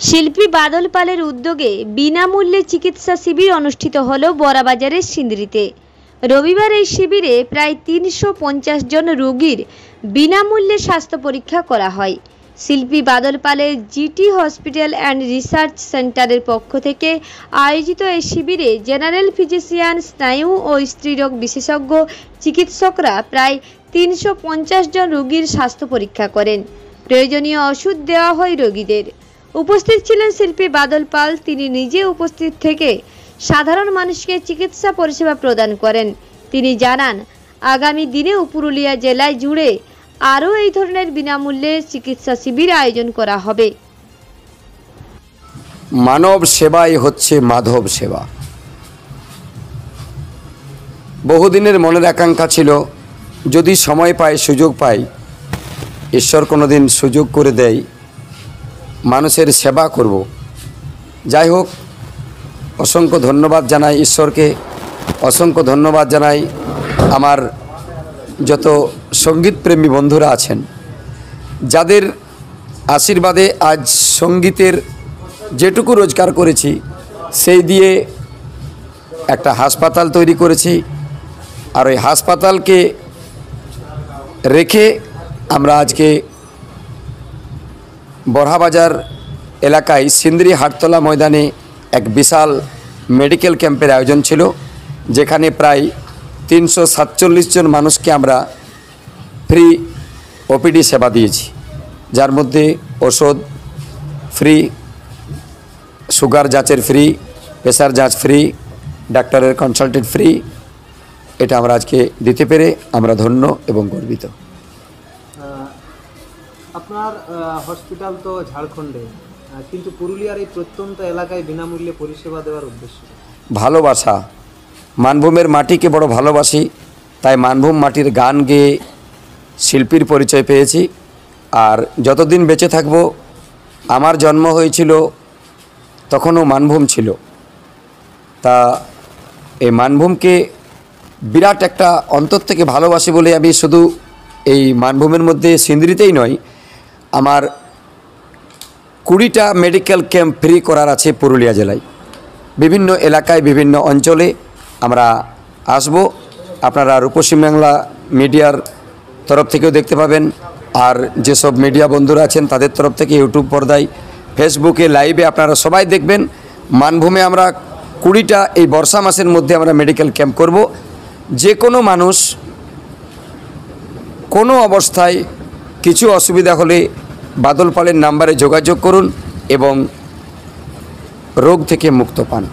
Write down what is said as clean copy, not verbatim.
শিল্পী বাদল পালের উদ্যোগে বিনামূল্যে চিকিৎসা শিবির অনুষ্ঠিত হলো বড়াবাজারের সিন্দ্রিতে। রবিবার এই শিবিরে প্রায় ৩৫০ জন রোগীর বিনামূল্যে স্বাস্থ্য পরীক্ষা করা হয়। শিল্পী বাদল পালের জিটি হসপিটাল অ্যান্ড রিসার্চ সেন্টারের পক্ষ থেকে আয়োজিত এই শিবিরে জেনারেল ফিজিশিয়ান, স্নায়ু ও স্ত্রীরোগ বিশেষজ্ঞ চিকিৎসকরা প্রায় ৩৫০ জন রোগীর স্বাস্থ্য পরীক্ষা করেন। প্রয়োজনীয় ওষুধ দেওয়া হয় রোগীদের। উপস্থিত ছিলেন শিল্পী বাদল পাল। তিনি নিজে উপস্থিত থেকে সাধারণ মানুষকে চিকিৎসা পরিষেবা প্রদান করেন। তিনি জানান, আগামী দিনে পুরুলিয়া জেলায় জুড়ে আরও এই ধরনের বিনামূল্যে চিকিৎসা শিবির আয়োজন করা হবে। মানব সেবাই হচ্ছে মাধব সেবা। বহুদিনের মনের আকাঙ্ক্ষা ছিল, যদি সময় পাই, সুযোগ পাই, ঈশ্বর কোনোদিন সুযোগ করে দেয়, মানুষের সেবা করব। যাই হোক, অসংখ্য ধন্যবাদ জানাই ঈশ্বরকে, অসংখ্য ধন্যবাদ জানাই আমার যত সঙ্গীতপ্রেমী বন্ধুরা আছেন, যাদের আশীর্বাদে আজ সঙ্গীতের যেটুকু রোজগার করেছি সেই দিয়ে একটা হাসপাতাল তৈরি করেছি। আর ওই হাসপাতালকে রেখে আমরা আজকে বড়াবাজার এলাকায় সিন্দ্রি হাটতলা ময়দানে এক বিশাল মেডিকেল ক্যাম্পের আয়োজন ছিল, যেখানে প্রায় ৩৪৭ জন মানুষকে আমরা ফ্রি ওপিডি সেবা দিয়েছি, যার মধ্যে ওষুধ ফ্রি, সুগার যাচের ফ্রি, প্রেসার যাচ ফ্রি, ডাক্তারের কনসালটেন্ট ফ্রি। এটা আমরা আজকে দিতে পেরে আমরা ধন্য এবং গর্বিত। আপনার হসপিটাল তো ঝাড়খণ্ডে, কিন্তু পুরুলিয়ার এই প্রত্যন্ত এলাকায় বিনামূল্যে পরিষেবা দেওয়ার উদ্দেশ্য ভালোবাসা। মানভূমের মাটিকে বড় ভালোবাসি, তাই মানভূম মাটির গান গেয়ে শিল্পীর পরিচয় পেয়েছি। আর যতদিন বেঁচে থাকব, আমার জন্ম হয়েছিল তখনও মানভূম ছিল, তা এই মানভূমকে বিরাট একটা অন্তর থেকে ভালোবাসি বলে আমি শুধু এই মানভূমের মধ্যে সিন্দ্রিতেই নয়, আমার 20টা মেডিকেল ক্যাম্প ফ্রি করার আছে পুরুলিয়া জেলায়। বিভিন্ন এলাকায়, বিভিন্ন অঞ্চলে আমরা আসব। আপনারা রূপসী বাংলা মিডিয়ার তরফ থেকেও দেখতে পাবেন, আর যেসব মিডিয়া বন্ধুরা আছেন তাদের তরফ থেকে ইউটিউব পর্দায়, ফেসবুকে লাইভে আপনারা সবাই দেখবেন। মানভূমে আমরা 20টা এই বর্ষা মাসের মধ্যে আমরা মেডিকেল ক্যাম্প করব। যে কোনো মানুষ কোনো অবস্থায় কিছু অসুবিধা হলে বাদল পালের নাম্বারে যোগাযোগ করুন এবং রোগ থেকে মুক্ত পান।